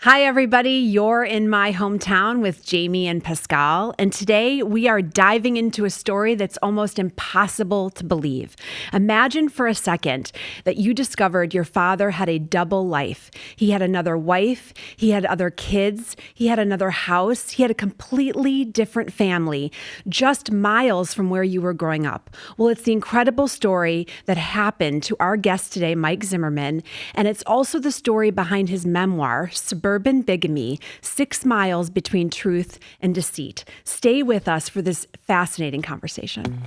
Hi, everybody. You're in my hometown with Jamie and Pascal. And today we are diving into a story that's almost impossible to believe. Imagine for a second that you discovered your father had a double life. He had another wife, he had other kids, he had another house, he had a completely different family, just miles from where you were growing up. Well, it's the incredible story that happened to our guest today, Mike Zimmerman. And it's also the story behind his memoir, Suburban Bigamy, 6 Miles Between Truth and Deceit. Stay with us for this fascinating conversation.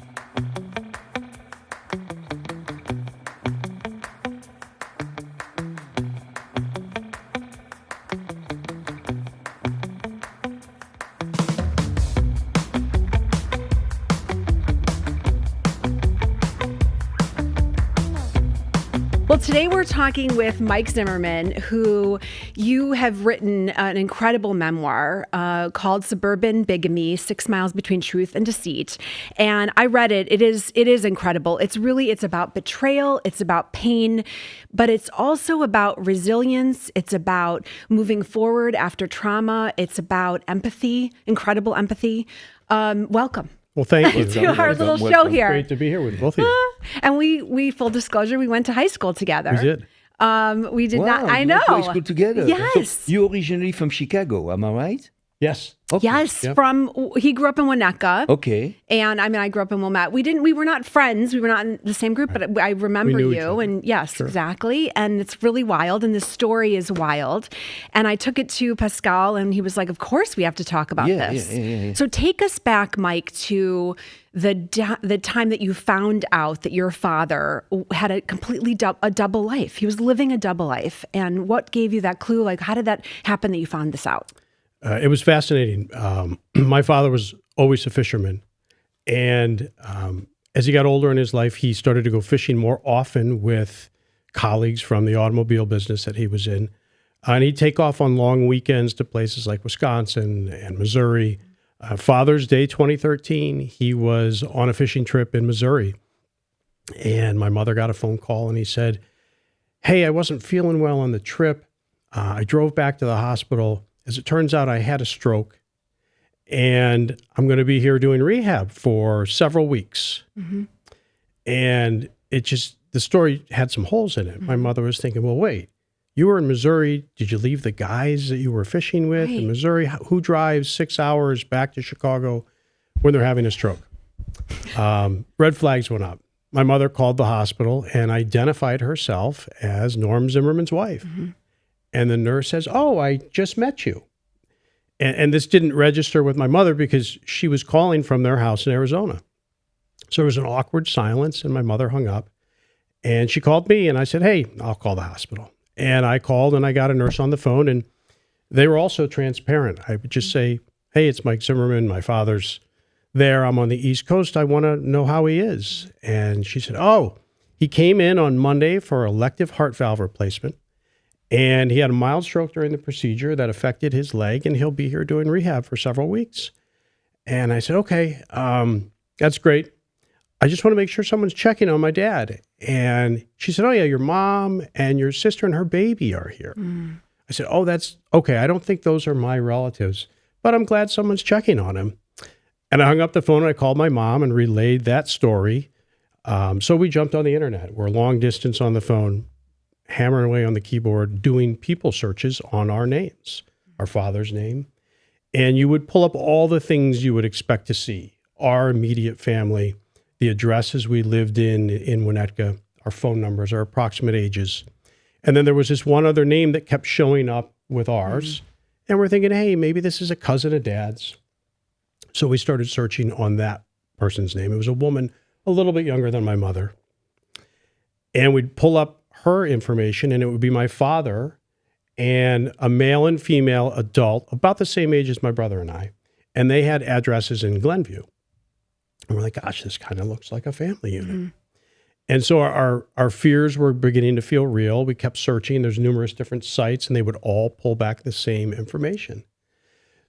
Well, today we're talking with Mike Zimmerman, who you have written an incredible memoir called Suburban Bigamy, 6 Miles Between Truth and Deceit. And I read it. It is incredible. It's about betrayal. It's about pain, but it's also about resilience. It's about moving forward after trauma. It's about empathy, incredible empathy. Welcome. Well, thank you. To our little show here. Great to be here with both of you. And we full disclosure, we went to high school together. We did. We did not. I You know. went to high school together. Yes. So you're originally from Chicago, am I right? Yes. Okay. Yes. Yep. He grew up in Winnetka. Okay. And I grew up in Wilmette. We were not friends. We were not in the same group, but I remember We knew each you. other. And yes, Sure. exactly. And it's really wild. And the story is wild. And I took it to Pascal and he was like, of course we have to talk about this. Yeah. So take us back, Mike, to the time that you found out that your father had a completely a double life. He was living a double life. And what gave you that clue? Like, how did that happen that you found this out? It was fascinating. My father was always a fisherman. And as he got older in his life, he started to go fishing more often with colleagues from the automobile business that he was in. And he'd take off on long weekends to places like Wisconsin and Missouri. Father's Day 2013, he was on a fishing trip in Missouri. And my mother got a phone call and he said, "Hey, I wasn't feeling well on the trip. I drove back to the hospital. As it turns out, I had a stroke, and I'm going to be here doing rehab for several weeks." Mm-hmm. And the story had some holes in it. Mm-hmm. My mother was thinking, well, wait, you were in Missouri. Did you leave the guys that you were fishing with in Missouri? Who drives 6 hours back to Chicago when they're having a stroke? Red flags went up. My mother called the hospital and identified herself as Norm Zimmerman's wife. Mm-hmm. And the nurse says, "Oh, I just met you." And this didn't register with my mother because she was calling from their house in Arizona. So there was an awkward silence and my mother hung up. And she called me and I said, "Hey, I'll call the hospital." And I called and I got a nurse on the phone and they were also transparent. I would just say, "Hey, it's Mike Zimmerman. My father's there. I'm on the East Coast. I want to know how he is." And she said, "Oh, he came in on Monday for elective heart valve replacement. And he had a mild stroke during the procedure that affected his leg, and he'll be here doing rehab for several weeks." And I said, "Okay, that's great. I just want to make sure someone's checking on my dad." And she said, "Oh yeah, your mom and your sister and her baby are here." I said, "Oh, that's okay. I don't think those are my relatives, but I'm glad someone's checking on him." And I hung up the phone and I called my mom and relayed that story. So we jumped on the internet. We're long distance on the phone, hammering away on the keyboard, doing people searches on our names, our father's name. And you would pull up all the things you would expect to see: our immediate family, the addresses we lived in Winnetka, our phone numbers, our approximate ages. And then there was this one other name that kept showing up with ours. And we're thinking, hey, maybe this is a cousin of dad's. So we started searching on that person's name. It was a woman a little bit younger than my mother. And we'd pull up her information and it would be my father and a male and female adult about the same age as my brother and I. And they had addresses in Glenview. And we're like, gosh, this kind of looks like a family unit. Mm-hmm. And so our fears were beginning to feel real. We kept searching. There's numerous different sites and they would all pull back the same information.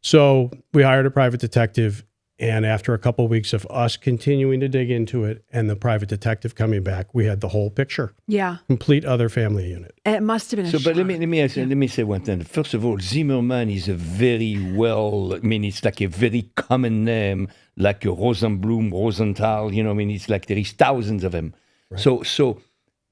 So we hired a private detective And after a couple of weeks of us continuing to dig into it and the private detective coming back, we had the whole picture. Yeah. Complete other family unit. It must have been a So, shock. but let me say one thing. First of all, Zimmerman is a very it's like a very common name, like a Rosenblum, Rosenthal, it's like there is thousands of them. Right. So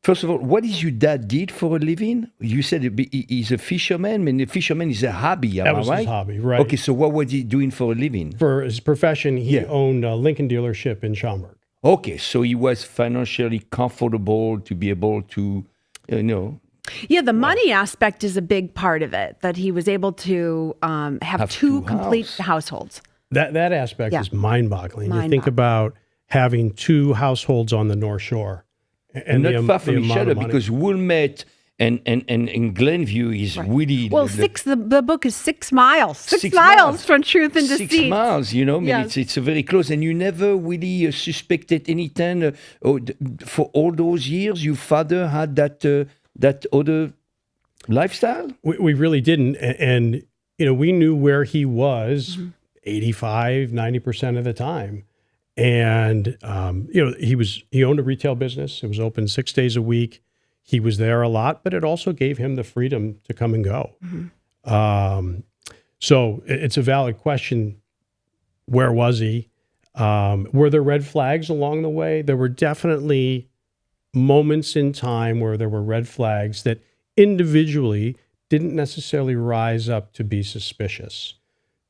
first of all, what is your dad did for a living? You said he's a fisherman. I mean, a fisherman is a hobby, That was right? his hobby, right. Okay, so what was he doing for a living? For his profession, he owned a Lincoln dealership in Schaumburg. Okay, so he was financially comfortable to be able to, Yeah, the money aspect is a big part of it, that he was able to have two complete households. That aspect is mind-boggling. You think about having two households on the North Shore. And not far from each other, because Wilmette and Glenview is really... Well, the book is 6 miles. 6 miles from Truth and Deceit. 6 miles, it's very close. And you never really suspected anything. For all those years, your father had that other lifestyle? We really didn't. And we knew where he was 85, 90% of the time. And, he owned a retail business. It was open 6 days a week. He was there a lot, but it also gave him the freedom to come and go. So it's a valid question. Where was he? Were there red flags along the way? There were definitely moments in time where there were red flags that individually didn't necessarily rise up to be suspicious.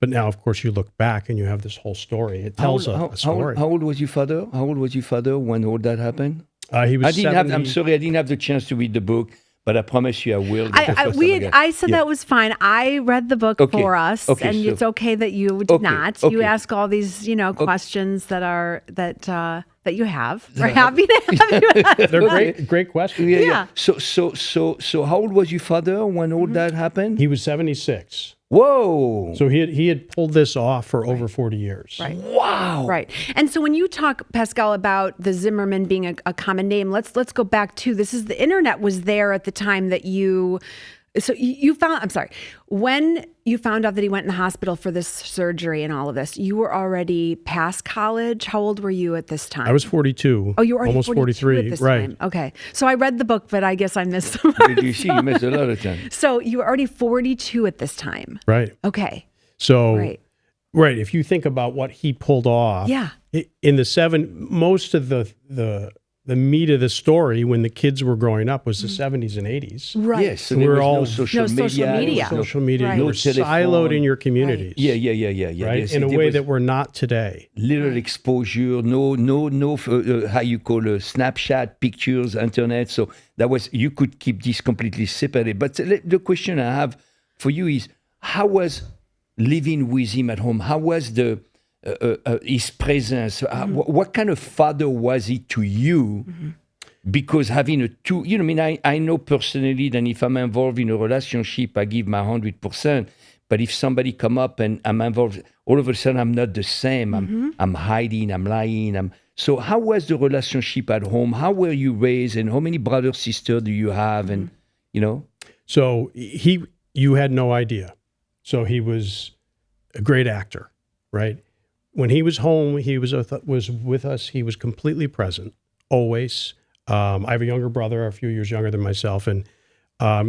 But now, of course, you look back and you have this whole story. It tells a story. How old was your father? How old was your father when all that happened? He was 70. I'm sorry, I didn't have the chance to read the book, but I promise you I will. I said that was fine. I read the book for us, and it's okay that you did not. You ask all these, questions that you have. We're happy to have you ask. They're great questions. Yeah. So how old was your father when all that happened? He was 76. Whoa! So he had pulled this off for over 40 years. Right. Wow! Right. And so when you talk, Pascal, about the Zimmerman being a common name, let's go back to the internet was there at the time that you found. I'm sorry. When you found out that he went in the hospital for this surgery and all of this, you were already past college. How old were you at this time? I was 42. Oh, you were already almost 43 at this right? Time. Okay. So I read the book, but I guess I missed some. You see, you missed a lot of time. So you were already 42 at this time. Right. Okay. So right. If you think about what he pulled off, in the most of the meat of the story when the kids were growing up was the 70s and 80s. Right. Yes, so there was no social media. Social media. Right. You were siloed in your communities. Right. Yeah. Right? Yes, in a way that we're not today. Little exposure, no, how you call Snapchat, pictures, internet. So you could keep this completely separated. But the question I have for you is, how was living with him at home? How was his presence? What kind of father was he to you? Because having I know personally that if I'm involved in a relationship, I give my 100%. But if somebody come up and I'm involved, all of a sudden I'm not the same. I'm hiding, I'm lying. So how was the relationship at home? How were you raised, and how many brothers, sisters do you have? And So you had no idea. So he was a great actor, right? When he was home, he was with us. He was completely present, always. I have a younger brother, a few years younger than myself, and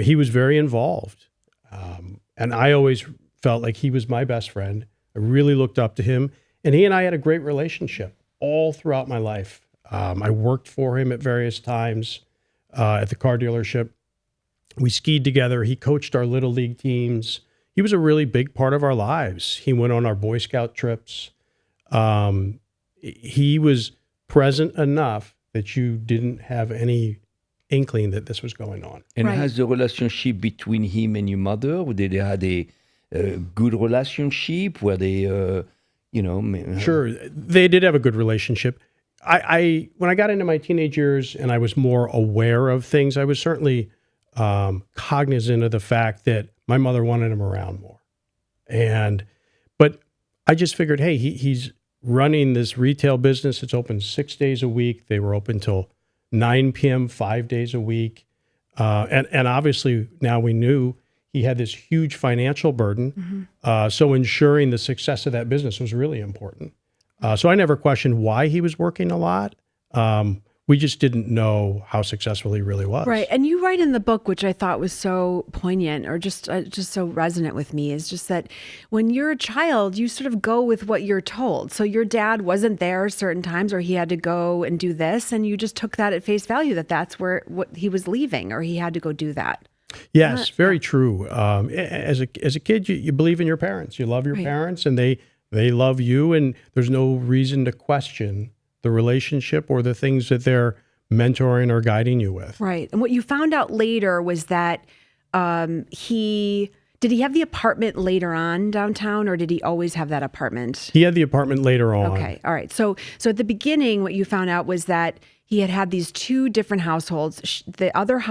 he was very involved. And I always felt like he was my best friend. I really looked up to him, and he and I had a great relationship all throughout my life. I worked for him at various times at the car dealership. We skied together. He coached our little league teams. He was a really big part of our lives. He went on our Boy Scout trips. He was present enough that you didn't have any inkling that this was going on. And has the relationship between him and your mother, did they had a good relationship? Were they, Sure, they did have a good relationship. When I got into my teenage years and I was more aware of things, I was certainly cognizant of the fact that my mother wanted him around more. But I just figured, hey, he's running this retail business. It's open 6 days a week. They were open till 9 p.m., 5 days a week. And obviously now we knew he had this huge financial burden. So ensuring the success of that business was really important. So I never questioned why he was working a lot. We just didn't know how successful he really was. Right. And you write in the book, which I thought was so poignant or just so resonant with me, is just that when you're a child, you sort of go with what you're told. So your dad wasn't there certain times, or he had to go and do this, and you just took that at face value, that that's what he was leaving, or he had to go do that. Yes, very true. As a kid, you believe in your parents. You love your parents, and they love you, and there's no reason to question the relationship or the things that they're mentoring or guiding you with. Right. And what you found out later was that did he have the apartment later on downtown, or did he always have that apartment? He had the apartment later on. Okay. All right. So at the beginning, what you found out was that he had these two different households. The other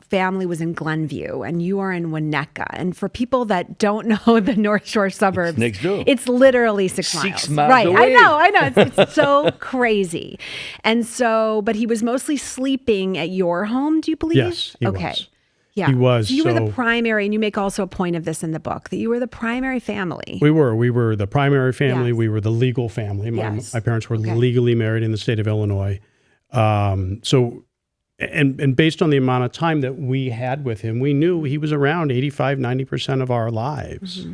family was in Glenview, and you are in Winnetka. And for people that don't know the North Shore suburbs, It's next door. It's literally 6 miles. 6 miles right. away. I know. It's so crazy. And so, but he was mostly sleeping at your home, do you believe? Yes, he okay. was. Yeah. He was. So you were the primary, and you make also a point of this in the book, that you were the primary family. We were the primary family. Yes. We were the legal family. Yes. My parents were legally married in the state of Illinois. So based on the amount of time that we had with him, we knew he was around 85-90% of our lives. Mm-hmm.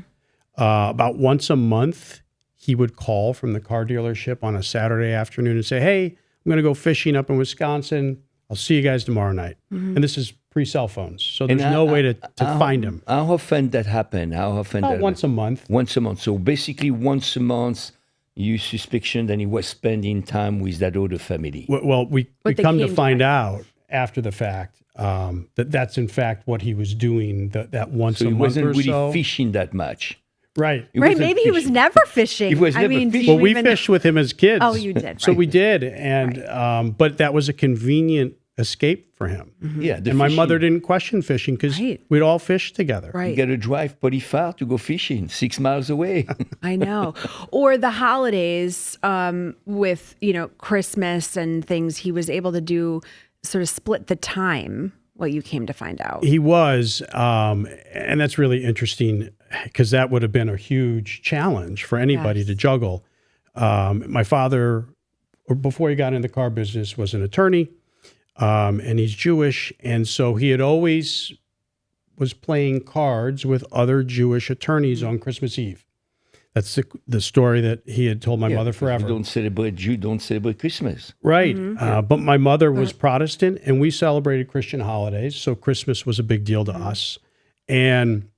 About once a month, he would call from the car dealership on a Saturday afternoon and say, "Hey, I'm going to go fishing up in Wisconsin. I'll see you guys tomorrow night." Mm-hmm. And this is pre-cell phones, so there's no way to find him. How often that happened? About once a month. Once a month. So basically, once a month, you suspicion that he was spending time with that other family. Well, we But they come to came find back. out after the fact that's in fact what he was doing that once So a he month wasn't or really so. fishing that much. Right. He Right. wasn't Maybe he was fishing. never fishing. He was never did fishing. you Well, we even- fished with him as kids. Oh, you did. So right. we did, and but that was a convenient escape for him. Yeah, the And my fishing. mother didn't question fishing because Right. we'd all fish together. You Right. got to drive pretty far to go fishing, 6 miles away. I know. Or the holidays with, Christmas and things, he was able to do sort of split the time, what you came to find out. He was, and that's really interesting because that would have been a huge challenge for anybody Yes. to juggle. My father, before he got in the car business, was an attorney, and he's Jewish, and so he had always was playing cards with other Jewish attorneys on Christmas Eve. That's the story that he had told my mother forever. You don't celebrate Christmas. Right. But my mother was Protestant, and we celebrated Christian holidays. So Christmas was a big deal to us. And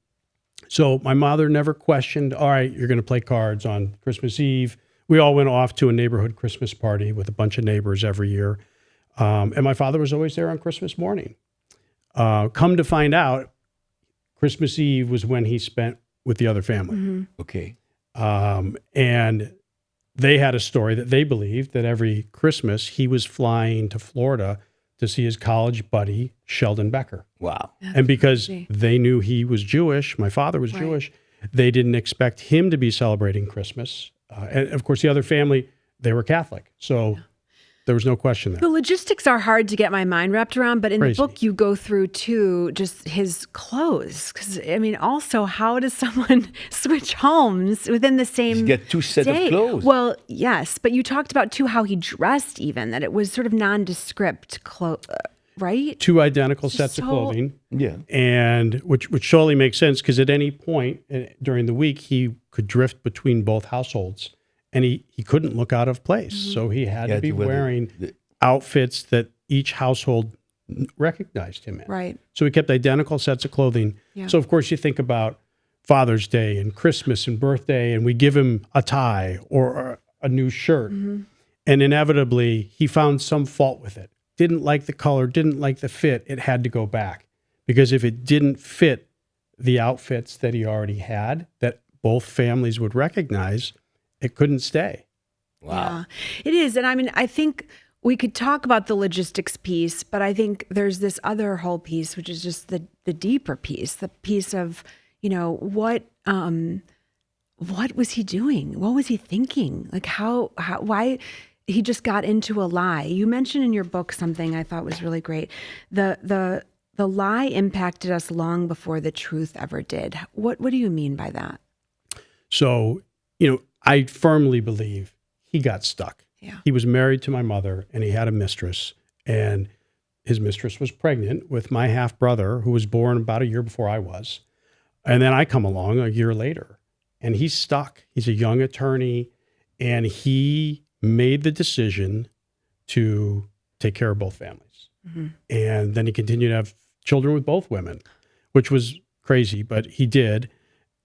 so my mother never questioned, all right, you're going to play cards on Christmas Eve. We all went off to a neighborhood Christmas party with a bunch of neighbors every year. And my father was always there on Christmas morning. Come to find out, Christmas Eve was when he spent with the other family. Okay. And they had a story that they believed that every Christmas he was flying to Florida to see his college buddy, Sheldon Becker. Wow. And because crazy. they knew he was Jewish, my father was Jewish, they didn't expect him to be celebrating Christmas. And of course, the other family, they were Catholic. So there was no question there. The logistics are hard to get my mind wrapped around, but in Crazy. the book you go through too, just his clothes. Because also, how does someone switch homes within the same You get two sets of day? clothes. Well, yes, but you talked about too how he dressed, even that it was sort of nondescript clothes, right? Two identical sets of so- clothing. Yeah. And which surely makes sense because at any point during the week, he could drift between both households. And he couldn't look out of place. So he had to be wearing outfits that each household recognized him in. Right. So he kept identical sets of clothing. Yeah. So, of course, you think about Father's Day and Christmas and birthday, and we give him a tie or a new shirt. And inevitably, he found some fault with it. Didn't like the color, didn't like the fit. It had to go back. Because if it didn't fit the outfits that he already had, that both families would recognize, it couldn't stay. Wow. Yeah, it is. And I think we could talk about the logistics piece, but I think there's this other whole piece, which is just the deeper piece, the piece of, what was he doing? What was he thinking? Like why he just got into a lie. You mentioned in your book something I thought was really great. The lie impacted us long before the truth ever did. What do you mean by that? So, I firmly believe he got stuck. Yeah. He was married to my mother, and he had a mistress, and his mistress was pregnant with my half brother, who was born about a year before I was. And then I come along a year later, and he's stuck. He's a young attorney, and he made the decision to take care of both families. Mm-hmm. And then he continued to have children with both women, which was crazy, but he did.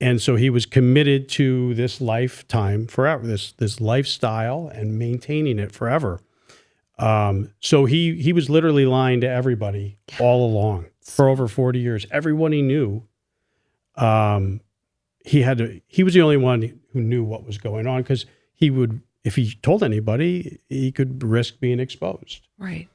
And so he was committed to this lifetime forever, this lifestyle and maintaining it forever. So he was literally lying to everybody all along for over 40 years. Everyone he knew, he was the only one who knew what was going on, because he would, if he told anybody, he could risk being exposed. Right.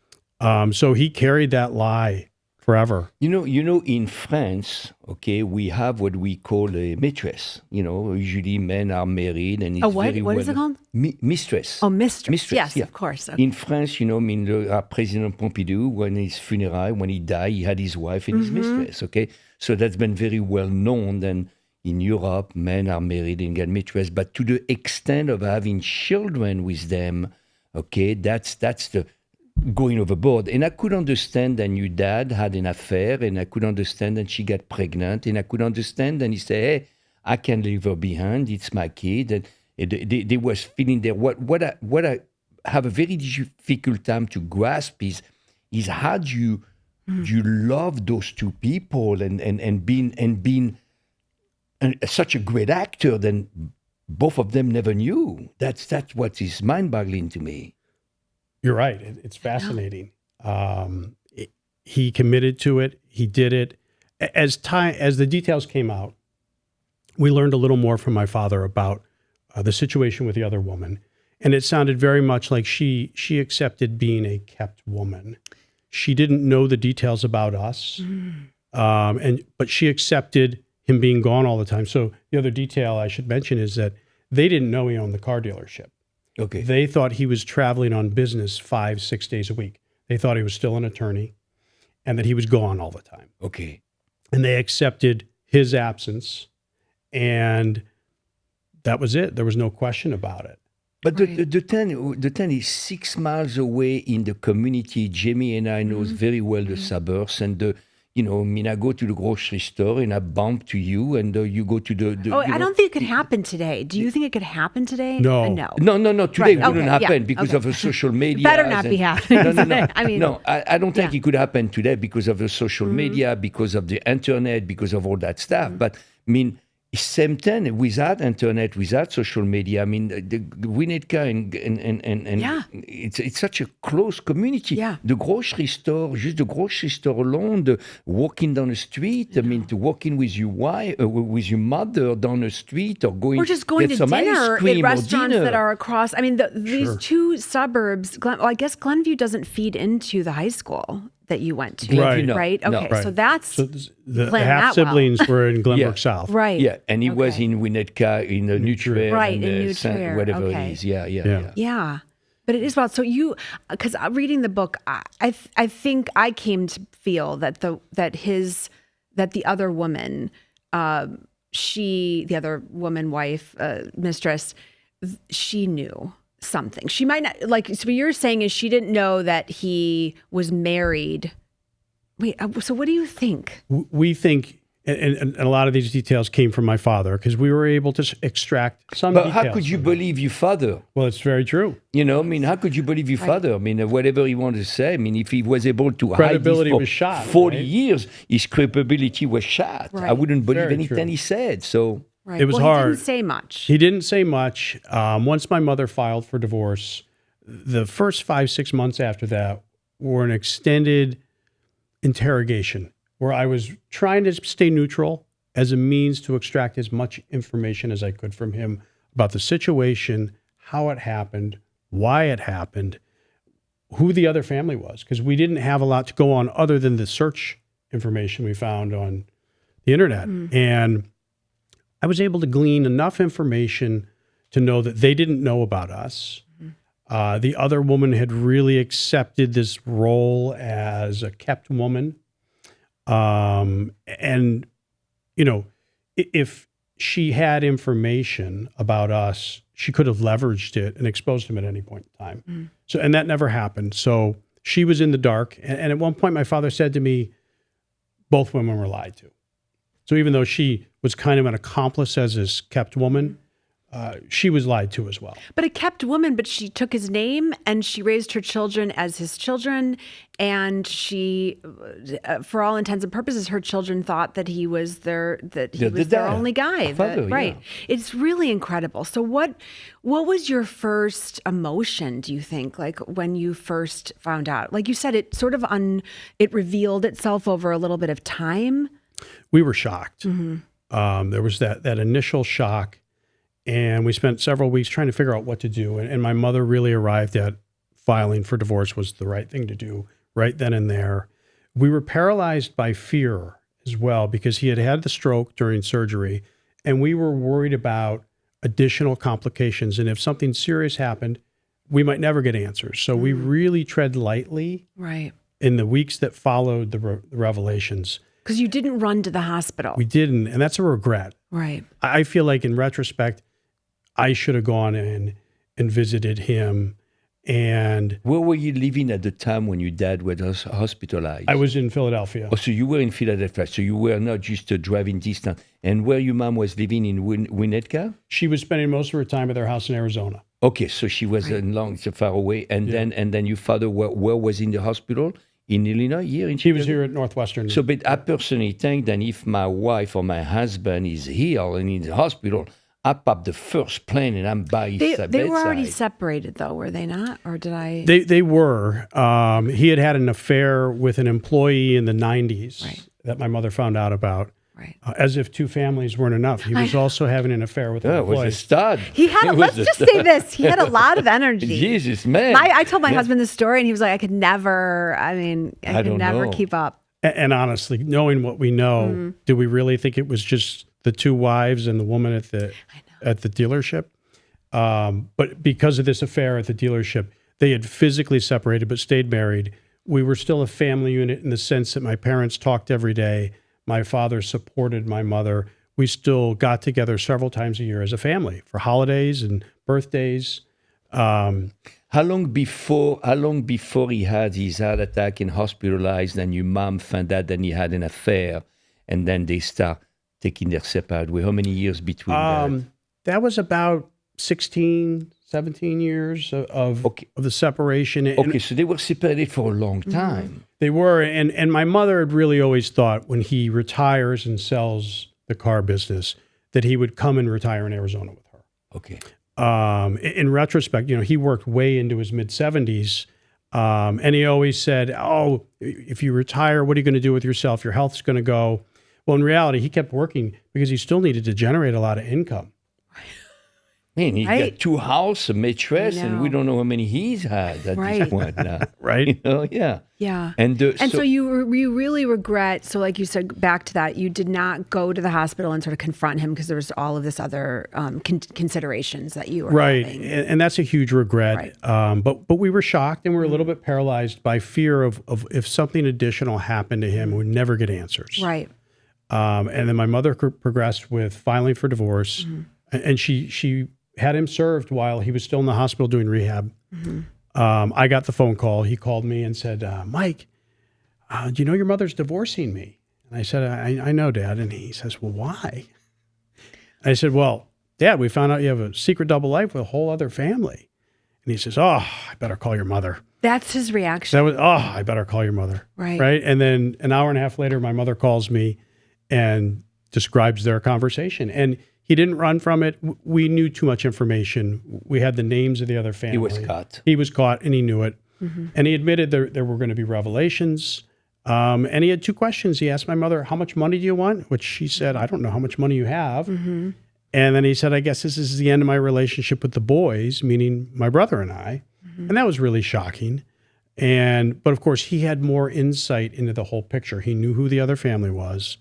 So he carried that lie forever. You know, in France, okay, we have what we call a maîtresse. You know, usually men are married, and it's what? very What well, is it called? Mistress. Oh, mistress. Yes, yeah. of course. Okay. In France, you know, I mean, President Pompidou, when his funeral, when he died, he had his wife and his mistress, okay? So that's been very well known. And in Europe, men are married and get mistress. But to the extent of having children with them, okay, that's the going overboard. And I could understand that your dad had an affair, and I could understand that she got pregnant, and I could understand that he said, hey, I can't leave her behind, it's my kid. And they was feeling there. What I have a very difficult time to grasp is how do you love those two people and being such a great actor, then both of them never knew. That's what is mind-boggling to me. You're right. It's fascinating. He committed to it. He did it. As the details came out, we learned a little more from my father about the situation with the other woman, and it sounded very much like she accepted being a kept woman. She didn't know the details about us, but she accepted him being gone all the time. So the other detail I should mention is that they didn't know he owned the car dealership. Okay. They thought he was traveling on business 5-6 days a week. They thought he was still an attorney and that he was gone all the time. Okay. And they accepted his absence, and that was it. There was no question about it. But the town is 6 miles away in the community. Jamie and I knows very well the suburbs, and you know, I mean, I go to the grocery store and I bump to you, and you go to the I don't think it could happen today. Do you think it could happen today? No. No. No. Today Right, wouldn't okay, happen yeah, because okay. of the social media. Better not be happening today. I mean, no, I don't think yeah. it could happen today because of the social media, because of the internet, because of all that stuff. But I mean, same thing without internet, without social media. I mean, the Winnetka and Yeah. it's such a close community. Yeah. The grocery store, just the grocery store alone, the walking down the street. I mean, to walking with your wife, with your mother down the street, or going or just going get to some dinner ice cream at restaurants or dinner. that are across. I mean, these two suburbs. I guess Glenview doesn't feed into the high school that you went to, Right. right? No. Okay, Right. so that's So the Glenn half Atwell. siblings were in Glenbrook Yeah. South. right. Yeah, and he was Okay. in Winnetka, in New Trier, Right, and, in New Saint- Trier, whatever okay. it is. Yeah. Yeah, but it is wild. So because reading the book, I think I came to feel that the other woman, the other woman, wife, mistress, she knew something. She might not so what you're saying is she didn't know that he was married. Wait, so what do you think? We think, and a lot of these details came from my father, because we were able to extract some But details. how could you from him. believe your father? Well, it's very true. You know, I mean, how could you believe your father? I mean, whatever he wanted to say. I mean, if he was able to Credibility hide this for was shot, 40 right? years, his credibility was shot. I Right. wouldn't believe Very anything true. he said. So, Right. It was He hard. didn't say much. He didn't say much. Once my mother filed for divorce, the first 5-6 months after that were an extended interrogation where I was trying to stay neutral as a means to extract as much information as I could from him about the situation, how it happened, why it happened, who the other family was, because we didn't have a lot to go on other than the search information we found on the internet. And I was able to glean enough information to know that they didn't know about us. The other woman had really accepted this role as a kept woman. And, you know, if she had information about us. She could have leveraged it and exposed him at any point in time. So, and that never happened. So she was in the dark. And at one point, my father said to me, both women were lied to. So even though she was kind of an accomplice as his kept woman, she was lied to as well. But a kept woman, but she took his name and she raised her children as his children. And she, for all intents and purposes, her children thought that he was their only guy. Right. Yeah. It's really incredible. So what was your first emotion, do you think, like when you first found out? Like you said, it sort of it revealed itself over a little bit of time. We were shocked. There was that initial shock. And we spent several weeks trying to figure out what to do. And my mother really arrived at filing for divorce was the right thing to do right then and there. We were paralyzed by fear as well because he had had the stroke during surgery. And we were worried about additional complications. And if something serious happened, we might never get answers. So we really tread lightly in the weeks that followed the revelations. Because you didn't run to the hospital. We didn't. And that's a regret. Right. I feel like in retrospect, I should have gone in and visited him. And where were you living at the time when your dad was hospitalized? I was in Philadelphia. Oh, so you were in Philadelphia. So you were not just a driving distance. And where your mom was living in Winnetka? She was spending most of her time at their house in Arizona. Okay, so she was so far away. And then your father, where was in the hospital? In Illinois, here in Chicago? He was here at Northwestern. So, but I personally think that if my wife or my husband is here and in the hospital, I pop the first plane and I'm by his bedside. They were already separated, though, were they not? Or did I? They were. He had an affair with an employee in the 90s that my mother found out about. Right. As if two families weren't enough. He was also having an affair with an employee. It was a stud. He had, let's just say this, he had a lot of energy. Jesus, man. I told my husband this story and he was like, I could never keep up. And honestly, knowing what we know, do we really think it was just the two wives and the woman at the dealership? But because of this affair at the dealership, they had physically separated but stayed married. We were still a family unit in the sense that my parents talked every day. My father supported my mother. We still got together several times a year as a family for holidays and birthdays. How long before he had his heart attack and hospitalized and your mom found out that he had an affair and then they start taking their separate way? How many years between that? That was about 16, 17 years of the separation. Okay, so they were separated for a long time. They were, and my mother had really always thought when he retires and sells the car business that he would come and retire in Arizona with her. Okay. In retrospect, he worked way into his mid-70s, and he always said, "Oh, if you retire, what are you going to do with yourself? Your health's going to go." Well, in reality, he kept working because he still needed to generate a lot of income. Man, he got two houses, a mattress, and we don't know how many he's had at this point now. Right? Yeah. And so you really regret, so like you said, back to that, you did not go to the hospital and sort of confront him because there was all of this other considerations that you were having. And that's a huge regret. Right. But we were shocked and we were a little bit paralyzed by fear of if something additional happened to him, we'd never get answers. Right. And then my mother progressed with filing for divorce, and she had him served while he was still in the hospital doing rehab. I got the phone call. He called me and said, Mike, do you know your mother's divorcing me? And I said, I know, Dad. And he says, well, why? I said, well, Dad, we found out you have a secret double life with a whole other family. And he says, oh, I better call your mother. That's his reaction. That was, I better call your mother. Right. And then an hour and a half later, my mother calls me and describes their conversation. And he didn't run from it. We knew too much information. We had the names of the other family. He was caught and he knew it. And he admitted there were going to be revelations. And he had two questions. He asked my mother, how much money do you want? Which she said, I don't know how much money you have. And then he said, I guess this is the end of my relationship with the boys, meaning my brother and I. And that was really shocking. But of course, he had more insight into the whole picture. He knew who the other family was.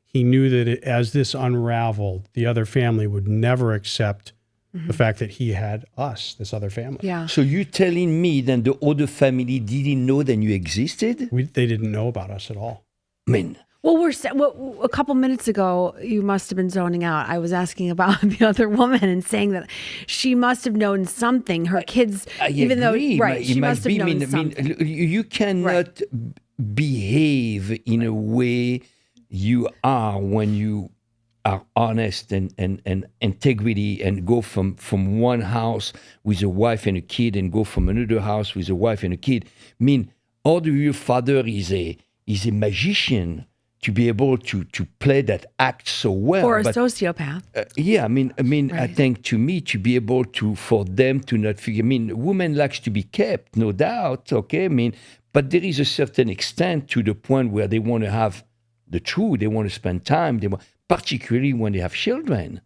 He knew that as this unraveled, the other family would never accept the fact that he had us, this other family. Yeah. So you telling me that the other family didn't know that you existed? They didn't know about us at all. Man. Well, a couple minutes ago, you must have been zoning out. I was asking about the other woman and saying that she must have known something. Her kids, even agree. though, right, she must have known something. You cannot behave in a way you are when you are honest and integrity, and go from one house with a wife and a kid and go from another house with a wife and a kid. I mean, although your father is a magician, to be able to play that act so well, or a sociopath. Right. I think to me, to be able to, for them to not figure. I mean, woman likes to be kept, no doubt. Okay, I mean, but there is a certain extent to the point where they want to have the truth. They want to spend time. Particularly when they have children.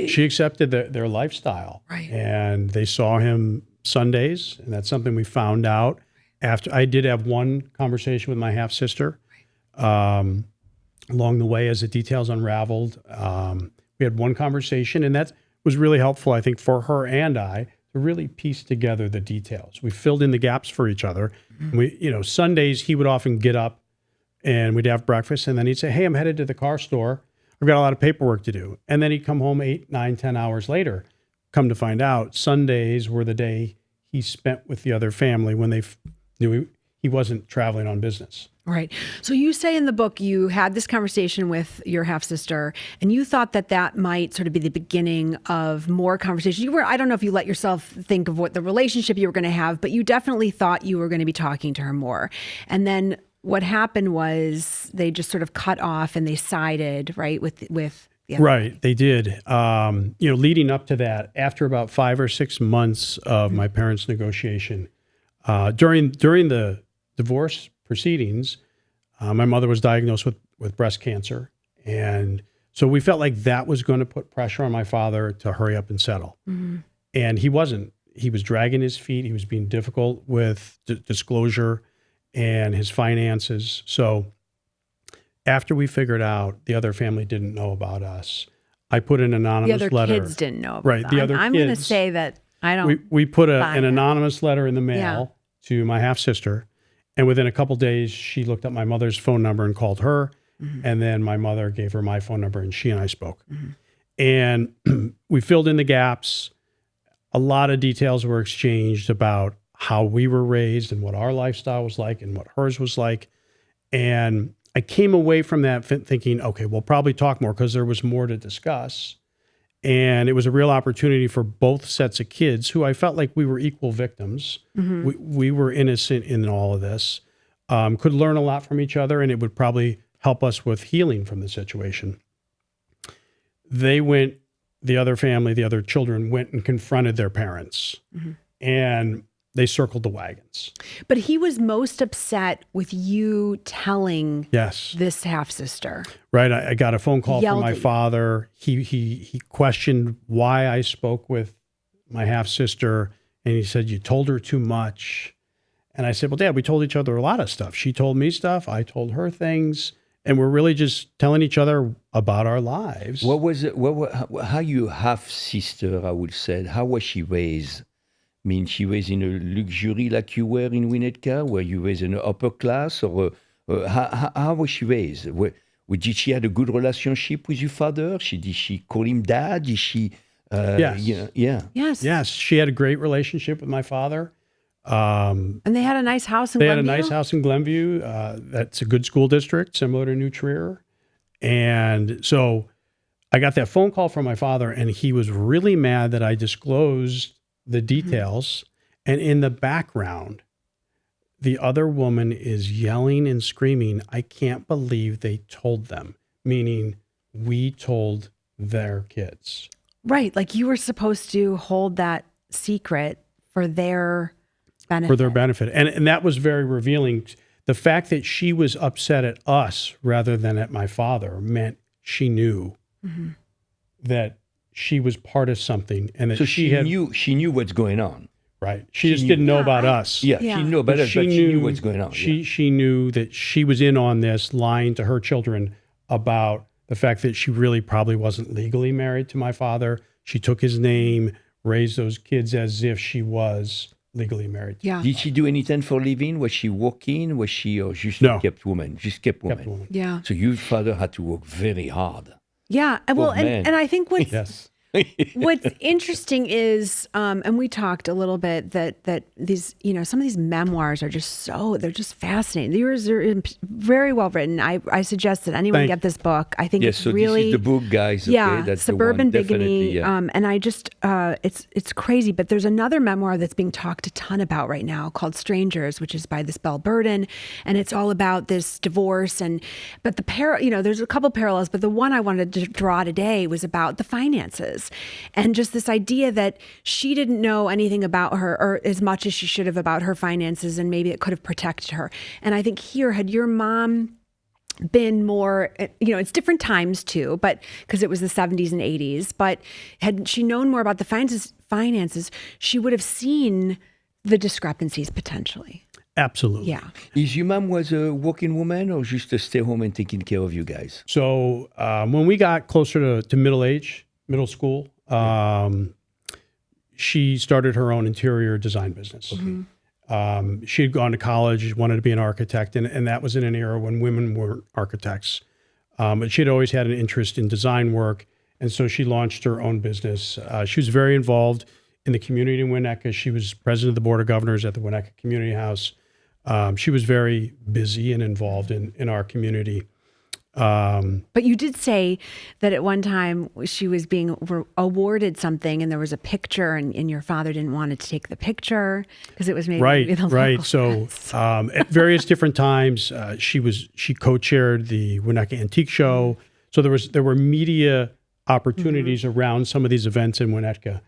She accepted their lifestyle, right? And they saw him Sundays, and that's something we found out after. I did have one conversation with my half sister along the way as the details unraveled. We had one conversation, and that was really helpful, I think, for her and I to really piece together the details. We filled in the gaps for each other. Mm-hmm. Sundays he would often get up and we'd have breakfast, and then he'd say, "Hey, I'm headed to the car store. I've got a lot of paperwork to do." And then he'd come home 8, 9, 10 hours later. Come to find out, Sundays were the day he spent with the other family when they knew he wasn't traveling on business. Right. So you say in the book you had this conversation with your half-sister, and you thought that might sort of be the beginning of more conversations. I don't know if you let yourself think of what the relationship you were going to have, but you definitely thought you were going to be talking to her more. And then what happened was they just sort of cut off and they sided, right, with the other. Right, they did. Leading up to that, after about 5 or 6 months of my parents' negotiation, during the divorce proceedings, my mother was diagnosed with breast cancer, and so we felt like that was going to put pressure on my father to hurry up and settle. Mm-hmm. And he wasn't. He was dragging his feet. He was being difficult with disclosure and his finances. So after we figured out the other family didn't know about us, I put an anonymous letter. The other kids didn't know about right, the other I'm kids. I'm going to say that I don't. We put an anonymous letter in the mail to my half-sister, and within a couple days, she looked up my mother's phone number and called her, and then my mother gave her my phone number, and she and I spoke. Mm-hmm. And we filled in the gaps. A lot of details were exchanged about how we were raised and what our lifestyle was like and what hers was like. And I came away from that thinking, okay, we'll probably talk more because there was more to discuss. And it was a real opportunity for both sets of kids who I felt like we were equal victims. Mm-hmm. We were innocent in all of this, could learn a lot from each other, and it would probably help us with healing from the situation. The other family, the other children went and confronted their parents. Mm-hmm. And they circled the wagons. But he was most upset with you telling this half-sister. Right. I got a phone call from my father. He questioned why I spoke with my half-sister, and he said, "You told her too much." And I said, "Well, Dad, we told each other a lot of stuff. She told me stuff. I told her things. And we're really just telling each other about our lives." What was it? How you half-sister, I would say, how was she raised? I mean, she was in a luxury like you were in Winnetka, where you was in the upper class, or how was she raised? Did she have a good relationship with your father? Did she call him Dad? Did she? Yes. Yes. She had a great relationship with my father. And they had a nice house in Glenview? They had a nice house in Glenview. That's a good school district, similar to New Trier. And so I got that phone call from my father, and he was really mad that I disclosed the details. Mm-hmm. And in the background, the other woman is yelling and screaming, "I can't believe they told them," meaning we told their kids. Right. Like you were supposed to hold that secret for their benefit. For their benefit. And that was very revealing. The fact that she was upset at us rather than at my father meant she knew that she was part of something, and that so she knew what's going on. Right. She just didn't know about us. Yeah, she knew about us, but she knew what's going on. She knew that she was in on this, lying to her children about the fact that she really probably wasn't legally married to my father. She took his name, raised those kids as if she was legally married. Yeah. Did she do anything for living? Was she working? Was she or just No. kept woman? Just kept woman. Kept woman. Yeah. So your father had to work very hard. Yeah. Well, man. and I think Yes. what's interesting is, and we talked a little bit that these, some of these memoirs are they're just fascinating. Yours are very well written. I suggest that anyone get this book. I think Yes, it's so really, this is the book, guys. Okay? yeah, That's Suburban the one, Bigamy. definitely, yeah. And I just, it's crazy, but there's another memoir that's being talked a ton about right now called Strangers, which is by this Belle Burden. And it's all about this divorce. But there's a couple parallels, but the one I wanted to draw today was about the finances. And just this idea that she didn't know anything about her, or as much as she should have, about her finances, and maybe it could have protected her. And I think here, had your mom been more, it's different times too, but because it was the 70s and 80s, but had she known more about the finances, she would have seen the discrepancies potentially. Absolutely. Yeah. Is your mom was a working woman or just to stay home and taking care of you guys? So when we got closer to middle school, she started her own interior design business. She had gone to college, wanted to be an architect, and that was in an era when women weren't architects. But she had always had an interest in design work, and so she launched her own business. She was very involved in the community in Winnetka. She was president of the Board of Governors at the Winnetka Community House. She was very busy and involved in our community. But you did say that at one time she was being awarded something, and there was a picture, and your father didn't want to take the picture because it was maybe the right. So at various different times, she co-chaired the Winnetka Antique Show. So there were media opportunities around some of these events in Winnetka,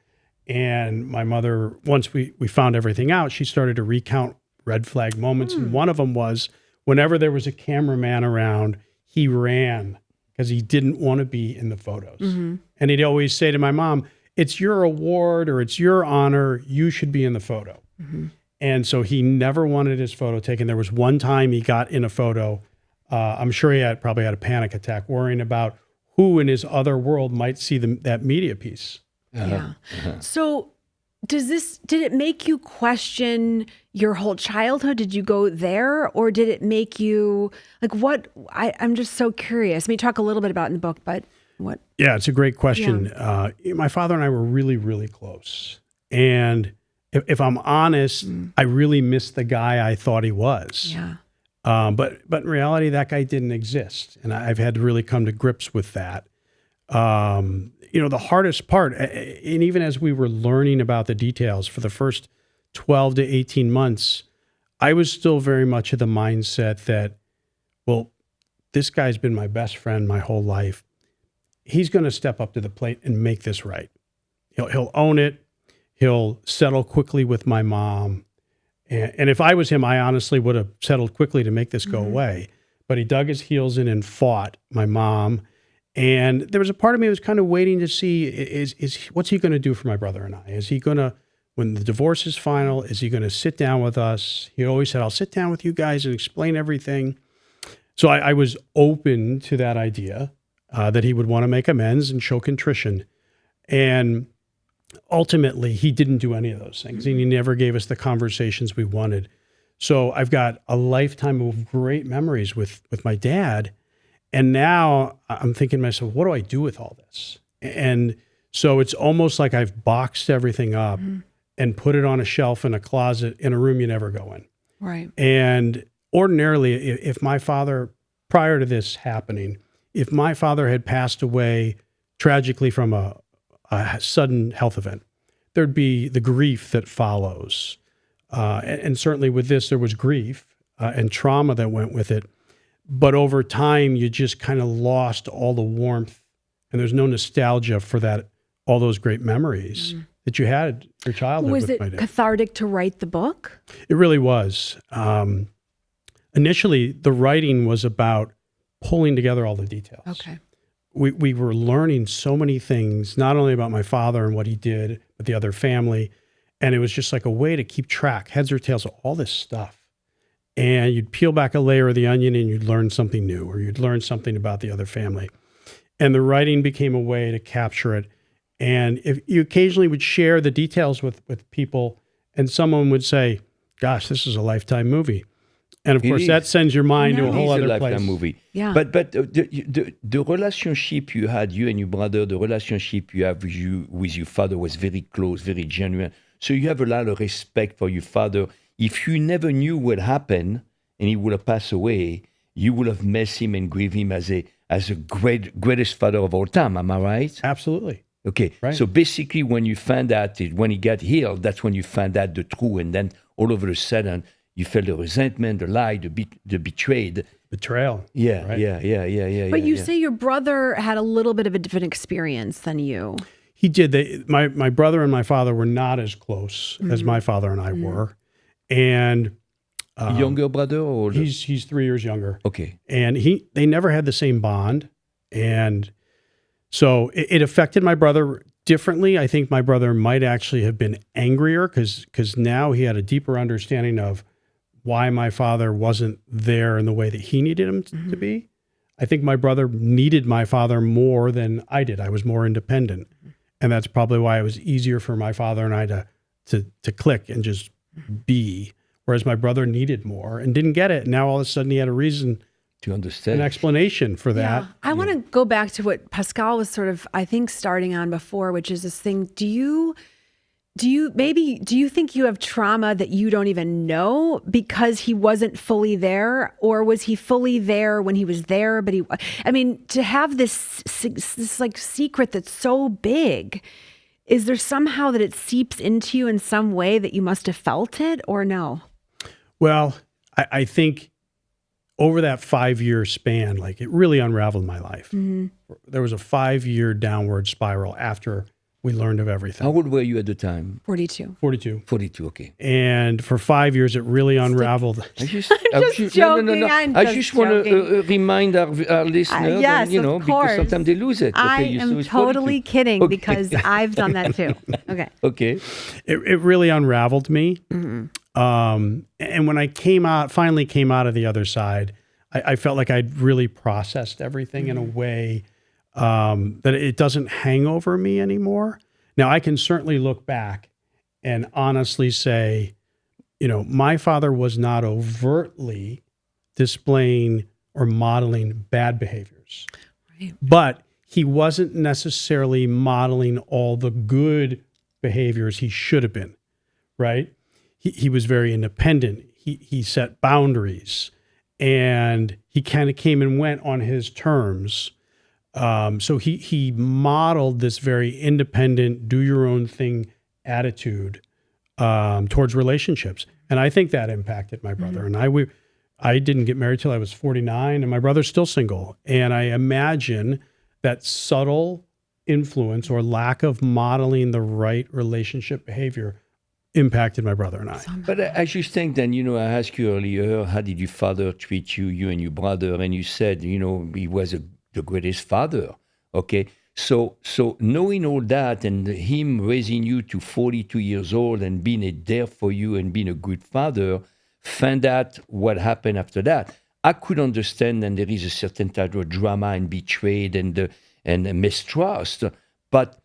and my mother, once we found everything out, she started to recount red flag moments, and one of them was whenever there was a cameraman around, he ran because he didn't want to be in the photos. And he'd always say to my mom, it's your award or it's your honor. You should be in the photo. And so he never wanted his photo taken. There was one time he got in a photo. I'm sure he probably had a panic attack worrying about who in his other world might see that media piece. Yeah. So did it make you question your whole childhood? Did you go there, or did it make you I'm just so curious. I mean, talk a little bit about it in the book, but what? Yeah, it's a great question. My father and I were really, really close. And if I'm honest, I really missed the guy I thought he was. Yeah. But in reality, that guy didn't exist. And I've had to really come to grips with that. The hardest part, and even as we were learning about the details for the first 12 to 18 months, I was still very much of the mindset that, well, this guy's been my best friend my whole life. He's going to step up to the plate and make this right. He'll own it. He'll settle quickly with my mom. And if I was him, I honestly would have settled quickly to make this go away. But he dug his heels in and fought my mom. And there was a part of me that was kind of waiting to see, what's he going to do for my brother and I? Is he going to, when the divorce is final, is he going to sit down with us? He always said, I'll sit down with you guys and explain everything. So I was open to that idea, that he would want to make amends and show contrition. And ultimately, he didn't do any of those things. And he never gave us the conversations we wanted. So I've got a lifetime of great memories with my dad. And now I'm thinking to myself, what do I do with all this? And so it's almost like I've boxed everything up and put it on a shelf in a closet in a room you never go in. Right. And ordinarily, if my father, prior to this happening, if my father had passed away tragically from a sudden health event, there'd be the grief that follows. And certainly with this, there was grief and trauma that went with it. But over time, you just kind of lost all the warmth, and there's no nostalgia for that, all those great memories that you had your childhood. Was with my it dad. cathartic to write the book? It really was. Initially, the writing was about pulling together all the details. Okay. We were learning so many things, not only about my father and what he did, but the other family. And it was just like a way to keep track, heads or tails of all this stuff. And you'd peel back a layer of the onion and you'd learn something new, or you'd learn something about the other family. And the writing became a way to capture it. And if you occasionally would share the details with people, and someone would say, gosh, this is a Lifetime movie. And of It course, is. that sends your mind to a It whole is a other Lifetime place. movie. Yeah. But the relationship you had, you and your brother, the relationship you have with your father was very close, very genuine. So you have a lot of respect for your father. If you never knew what happened and he would have passed away, you would have missed him and grieved him as a greatest father of all time. Am I right? Absolutely. Okay. Right. So basically, when you found out when he got healed, that's when you found out the truth, and then all of a sudden you felt the resentment, the lie, the betrayed. Betrayal. Yeah, Right. yeah. But you say your brother had a little bit of a different experience than you. He did. My brother and my father were not as close as my father and I were. And Younger brother or he's 3 years younger. okay. And they never had the same bond. And so it affected my brother differently. I think my brother might actually have been angrier because now he had a deeper understanding of why my father wasn't there in the way that he needed him to be. I think my brother needed my father more than I did. I was more independent. And that's probably why it was easier for my father and I to click and just be. Whereas my brother needed more and didn't get it. And now all of a sudden he had a reason, To understand. an explanation for that. Yeah. I want to go back to what Pascal was sort of, I think, starting on before, which is this thing. Do you think you have trauma that you don't even know because he wasn't fully there, or was he fully there when he was there? But to have this like secret that's so big, is there somehow that it seeps into you in some way that you must have felt it, or no? Well, I think over that 5-year span, like it really unraveled my life. There was a 5-year downward spiral after we learned of everything. How old were you at the time? 42. 42. 42, okay. And for 5 years, it really unraveled. I just, joking, I'm I just just want to joking. remind our listeners, yes, that, of because course. sometimes they lose it. I Okay, so am it's totally 42. kidding Okay. because I've done that too. Okay. Okay. It really unraveled me. And when I finally came out of the other side, I felt like I'd really processed everything in a way that it doesn't hang over me anymore. Now, I can certainly look back and honestly say, my father was not overtly displaying or modeling bad behaviors, Right. but he wasn't necessarily modeling all the good behaviors he should have been, right? He was very independent. He set boundaries, and he kind of came and went on his terms. So he modeled this very independent, do your own thing attitude towards relationships. And I think that impacted my brother. And I didn't get married till I was 49, and my brother's still single. And I imagine that subtle influence or lack of modeling the right relationship behavior impacted my brother and I. But I just think then, I asked you earlier, how did your father treat you and your brother? And you said, he was the greatest father. Okay. So knowing all that and him raising you to 42 years old and being there for you and being a good father, find out what happened after that. I could understand, and there is a certain type of drama and betrayed and mistrust. But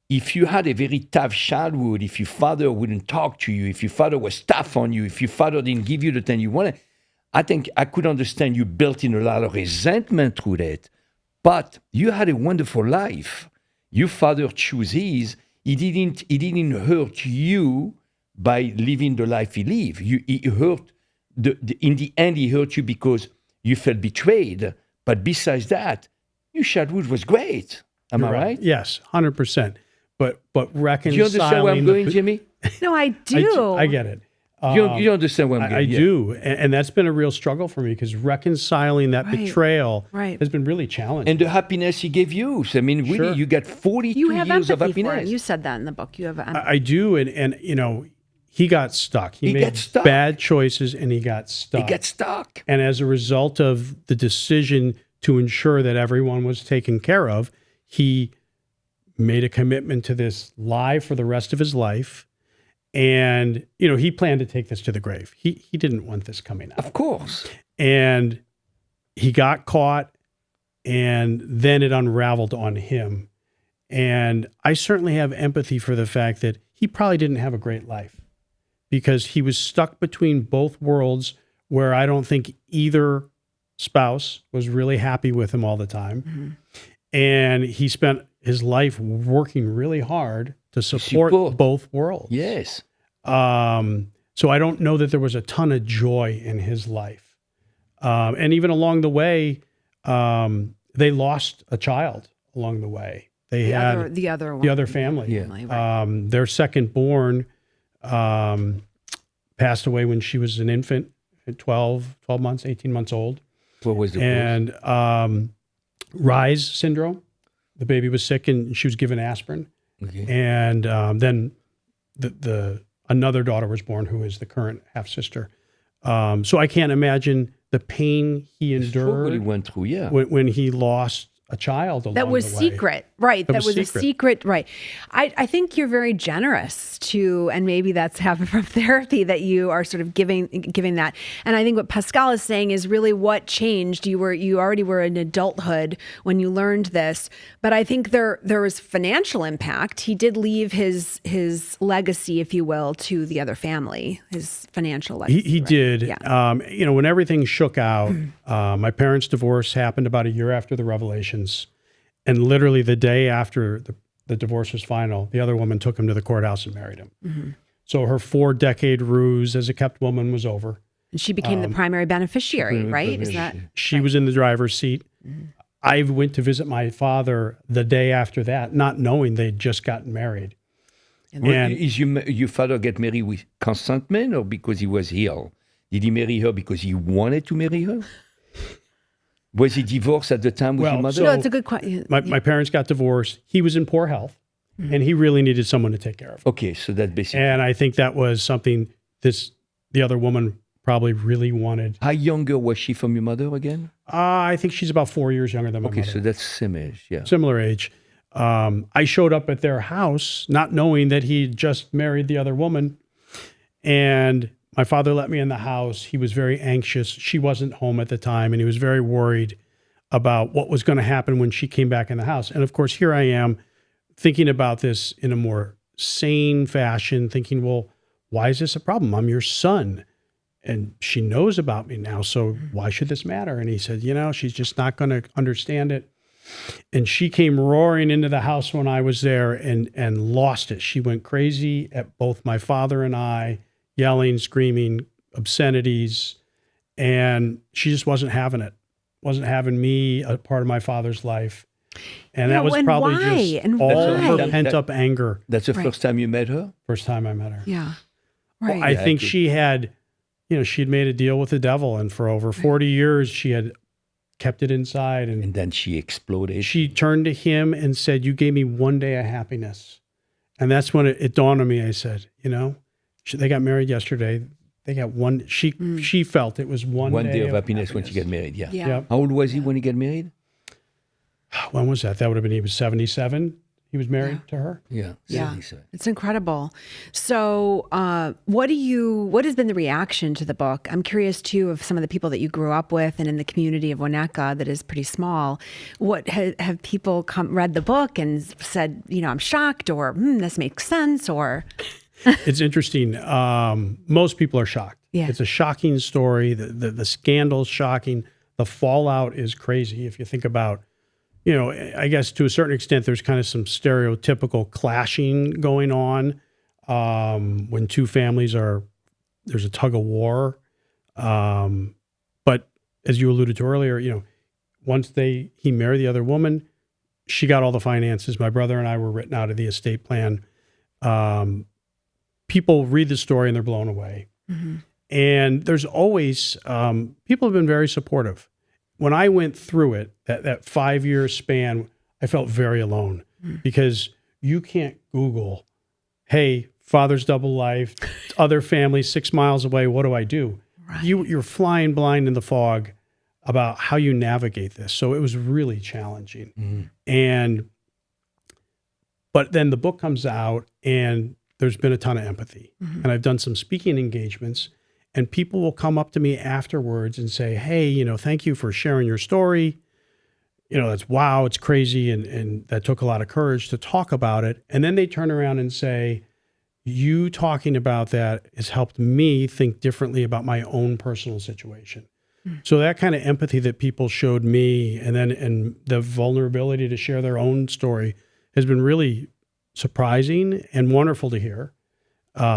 if you had a very tough childhood, if your father wouldn't talk to you, if your father was tough on you, if your father didn't give you the time you wanted, I think I could understand you built in a lot of resentment through that. But you had a wonderful life. Your father chose his. He didn't hurt you by living the life he lived. He hurt in the end. He hurt you because you felt betrayed. But besides that, your childhood was great. Am I right? Yes, 100%. But reconciling. Do you understand where I'm going, Jimmy? No, I do. I get it. You understand where I'm going? I do. And that's been a real struggle for me because reconciling that Right. betrayal Right. has been really challenging. And the happiness he gave you. So, I mean, really, Sure. you got 42 You have years of empathy for him. happiness. You said that in the book. You have empathy. I do. And he got stuck. He made got stuck. bad choices and he got stuck. He got stuck. And as a result of the decision to ensure that everyone was taken care of, he made a commitment to this lie for the rest of his life. And, he planned to take this to the grave. He didn't want this coming out. Of course. And he got caught, and then it unraveled on him. And I certainly have empathy for the fact that he probably didn't have a great life. because he was stuck between both worlds where I don't think either spouse was really happy with him all the time. And he spent his life working really hard to support both worlds. Yes. So I don't know that there was a ton of joy in his life. And even along the way, they lost a child along the way. They had the other family. Yeah. Right. Their second born passed away when she was an infant, at 12 months, 18 months old. What was the And Rise syndrome. The baby was sick and she was given aspirin. Okay. And then another daughter was born who is the current half sister. So I can't imagine the pain he endured he went through, when he lost a child along that was the way. secret, right? That was a secret, right? I think you're very generous to, and maybe that's happened from therapy, that you are sort of giving that. And I think what Pascal is saying is really what changed. You already were in adulthood when you learned this, but I think there was financial impact. He did leave his legacy, if you will, to the other family. His financial legacy. He did. Yeah. When everything shook out, my parents' divorce happened about a year after the revelations. And literally the day after the divorce was final, the other woman took him to the courthouse and married him. So her 4-decade ruse as a kept woman was over. And she became the primary beneficiary, right? Is that she was in the driver's seat. I went to visit my father the day after that, not knowing they'd just gotten married. And is your father get married with consentment or because he was ill? Did he marry her because he wanted to marry her? Was he divorced at the time with your mother? No, it's a good question. My parents got divorced. He was in poor health, and he really needed someone to take care of him. Okay, so that basically. And I think that was something the other woman probably really wanted. How younger was she from your mother again? I think she's about 4 years younger than my mother. Okay, so that's same age, yeah. Similar age. I showed up at their house not knowing that he'd just married the other woman, and my father let me in the house. He was very anxious. She wasn't home at the time, and he was very worried about what was going to happen when she came back in the house. And of course, here I am thinking about this in a more sane fashion, thinking, well, why is this a problem? I'm your son, and she knows about me now, so why should this matter? And he said, she's just not going to understand it. And she came roaring into the house when I was there and lost it. She went crazy at both my father and I, yelling, screaming, obscenities, and she just wasn't having it. Wasn't having me a part of my father's life. And that was probably just all her pent-up anger. That's the first time you met her? First time I met her. Yeah. Right. Well, I think she had, she'd made a deal with the devil, and for over 40 years, she had kept it inside. And then she exploded. She turned to him and said, "You gave me one day of happiness." And that's when it dawned on me. I said, they got married yesterday. They got one. She felt it was one day of happiness when she got married. Yeah. Yeah. How old was he when he got married? When was that? That would have been, he was 77. He was married to her. Yeah. Yeah. It's incredible. So, what has been the reaction to the book? I'm curious too of some of the people that you grew up with and in the community of Winnetka that is pretty small. What have people read the book and said, I'm shocked, or this makes sense, or? It's interesting. Most people are shocked. Yeah. It's a shocking story. The scandal's shocking. The fallout is crazy. If you think about, I guess to a certain extent, there's kind of some stereotypical clashing going on when two families there's a tug of war. But as you alluded to earlier, once he married the other woman, she got all the finances. My brother and I were written out of the estate plan. People read the story and they're blown away. Mm-hmm. And there's always, people have been very supportive. When I went through it, that 5-year span, I felt very alone because you can't Google, hey, father's double life, other family 6 miles away, what do I do? Right. You're flying blind in the fog about how you navigate this. So it was really challenging. Mm-hmm. But then the book comes out and there's been a ton of empathy. Mm-hmm. And I've done some speaking engagements. And people will come up to me afterwards and say, hey, thank you for sharing your story. Wow, it's crazy. And that took a lot of courage to talk about it. And then they turn around and say, you talking about that has helped me think differently about my own personal situation. So that kind of empathy that people showed me, and the vulnerability to share their own story has been really surprising and wonderful to hear.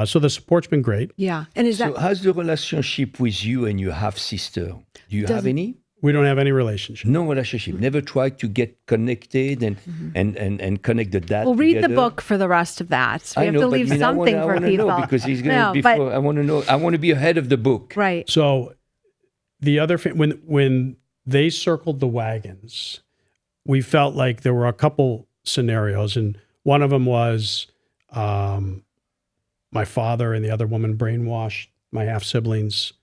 So the support's been great. Yeah. And is So that how's the relationship with you and your half sister? Do you have any? We don't have any relationship. No relationship. Never tried to get connected and connect the dots. Well, read the together? book for the rest of that. We I have know, to but leave I mean, something I for wanna people. know because he's going to No, before. but- I want to know. I want to be ahead of the book. Right. So the other thing, when they circled the wagons, we felt like there were a couple scenarios, and one of them was my father and the other woman brainwashed my half siblings.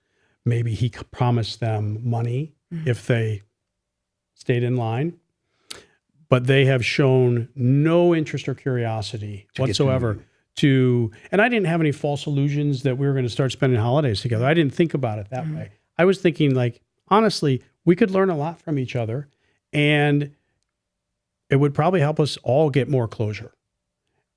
Maybe he promised them money if they stayed in line, but they have shown no interest or curiosity whatsoever to, and I didn't have any false illusions that we were going to start spending holidays together. I didn't think about it that way. I was thinking, like, honestly, we could learn a lot from each other, and it would probably help us all get more closure.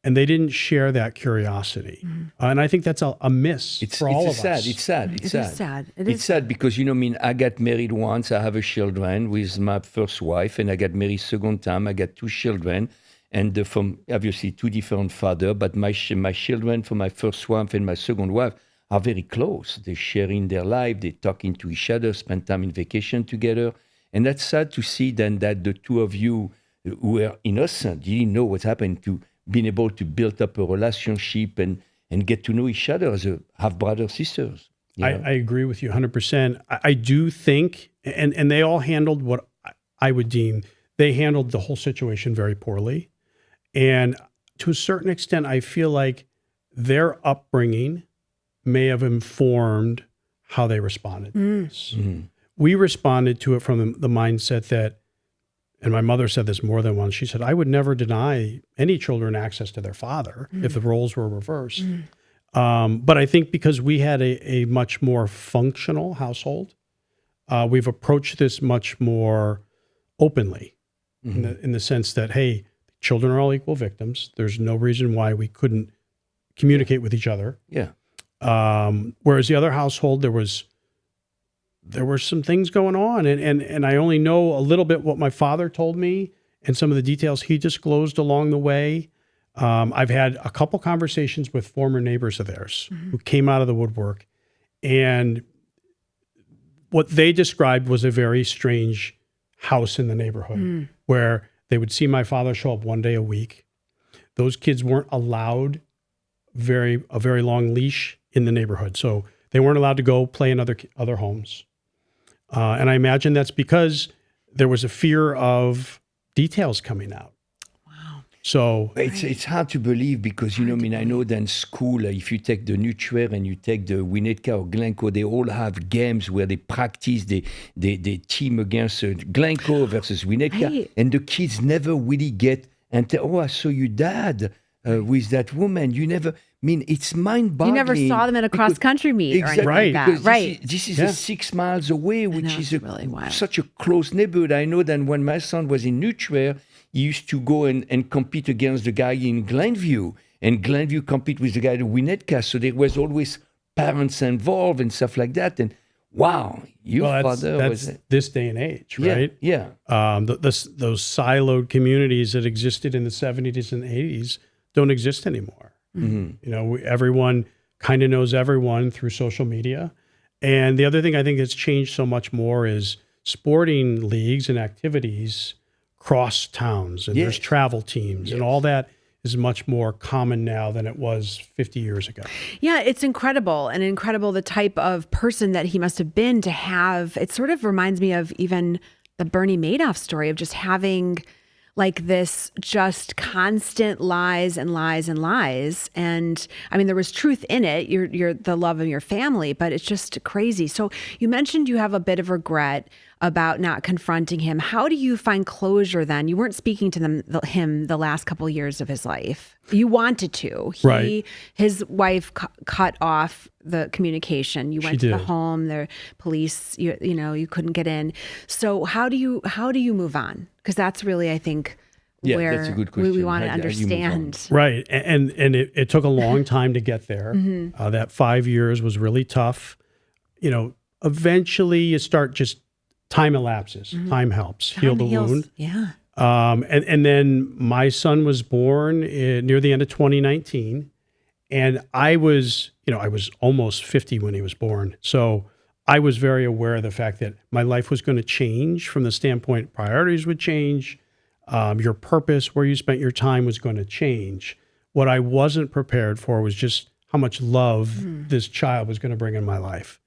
And they didn't share that curiosity. And I think that's a miss for all of us. It's sad. It is sad. It's sad because, I got married once. I have a children with my first wife, and I got married second time. I got two children, and from obviously two different fathers. But my children from my first wife and my second wife are very close. They're sharing their life. They're talking to each other, spend time in vacation together. And that's sad to see then that the two of you who were innocent, you didn't know what's happened to being able to build up a relationship and get to know each other as a half-brother sisters. I agree with you 100%. I do think, and they all handled what I would deem, they handled the whole situation very poorly. And to a certain extent, I feel like their upbringing may have informed how they responded to this. We responded to it from the mindset that, and my mother said this more than once, she said, I would never deny any children access to their father if the roles were reversed. But I think because we had a much more functional household, we've approached this much more openly in the sense that, hey, children are all equal victims. There's no reason why we couldn't communicate with each other. Yeah. Whereas the other household, there were some things going on, and I only know a little bit what my father told me and some of the details he disclosed along the way. I've had a couple conversations with former neighbors of theirs who came out of the woodwork, and what they described was a very strange house in the neighborhood where they would see my father show up one day a week. Those kids weren't allowed a very long leash in the neighborhood, so they weren't allowed to go play in other homes. And I imagine that's because there was a fear of details coming out. Wow. So it's hard to believe because, I know that in school, if you take the Nutrier and you take the Winnetka or Glencoe, they all have games where they practice, they team against Glencoe versus Winnetka. Right. And the kids never really get, I saw your dad with that woman. You never... it's mind-boggling. You never saw them at a cross-country meet Exactly, or anything like that. because Right. This is 6 miles away, which is really wild. such a close neighborhood. I know that when my son was in Nutrier, he used to go and compete against the guy in Glenview, and Glenview compete with the guy in Winnetka. So there was always parents involved and stuff like that. And wow, your father that's was... this day and age, right? Yeah. Those siloed communities that existed in the 70s and 80s don't exist anymore. Everyone kind of knows everyone through social media. And the other thing I think that's changed so much more is sporting leagues and activities cross towns, and there's travel teams, and all that is much more common now than it was 50 years ago. Yeah, it's incredible the type of person that he must have been to have. It sort of reminds me of even the Bernie Madoff story of just having like this just constant lies and lies and lies. And I mean, there was truth in it. You're the love of your family, but it's just crazy. So you mentioned you have a bit of regret about not confronting him. How do you find closure then? You weren't speaking to him the last couple of years of his life. You wanted to. Right. His wife cut off the communication. You went to the home, the police, you couldn't get in. So how do you move on? Because that's really, I think, Yeah, where that's a good question. we want to How do you move on? understand. Right. And it took a long time to get there. That 5 years was really tough. You know, eventually you start just time elapses. Time helps heal the wound. Yeah. And then my son was born near the end of 2019. And I was almost 50 when he was born. So I was very aware of the fact that my life was going to change from the standpoint priorities would change. Your purpose, where you spent your time was going to change. What I wasn't prepared for was just how much love this child was going to bring in my life.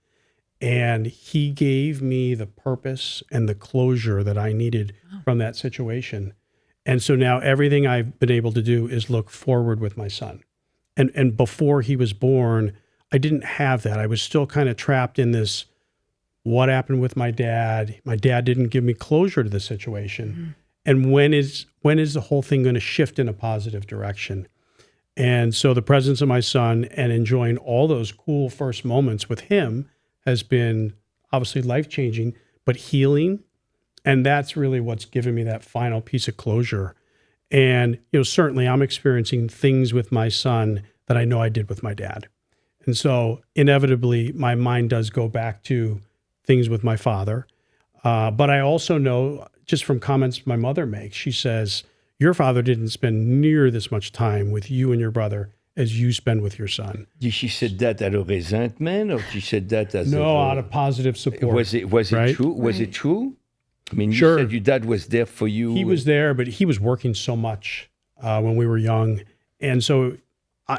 And he gave me the purpose and the closure that I needed from that situation. And so now everything I've been able to do is look forward with my son. And before he was born, I didn't have that. I was still kind of trapped in this, what happened with my dad? My dad didn't give me closure to the situation. And when is the whole thing going to shift in a positive direction? And so the presence of my son and enjoying all those cool first moments with him has been obviously life-changing, but healing. And that's really what's given me that final piece of closure. And, certainly I'm experiencing things with my son that I know I did with my dad. And so inevitably my mind does go back to things with my father. But I also know, just from comments my mother makes, she says, your father didn't spend near this much time with you and your brother as you spend with your son. Did she said that out of resentment, or she said that as out of positive support? Was it right? true? Was it true? I mean, Sure. You said your dad was there for you. He was there, but he was working so much when we were young, and so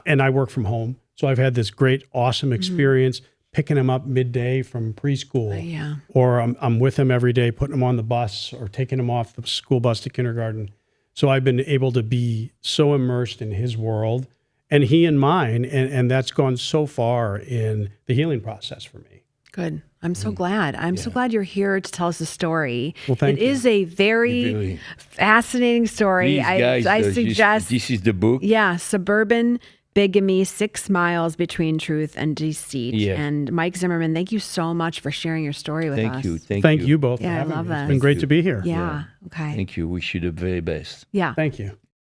and I work from home, so I've had this great, awesome experience picking him up midday from preschool, or I'm with him every day, putting him on the bus or taking him off the school bus to kindergarten. So I've been able to be so immersed in his world and he in mine, and that's gone so far in the healing process for me. Good. I'm so glad. I'm so glad you're here to tell us the story. Well, thank you. It is a very fascinating story. Please, guys, I suggest this is the book. Yeah, Suburban Bigamy, 6 Miles Between Truth and Deceit. Yeah. And Mike Zimmerman, thank you so much for sharing your story with us. Thank you. You both for Yeah, I having love me. that. It's been great to be here. Yeah. Okay. Thank you. Wish you the very best. Yeah. Thank you.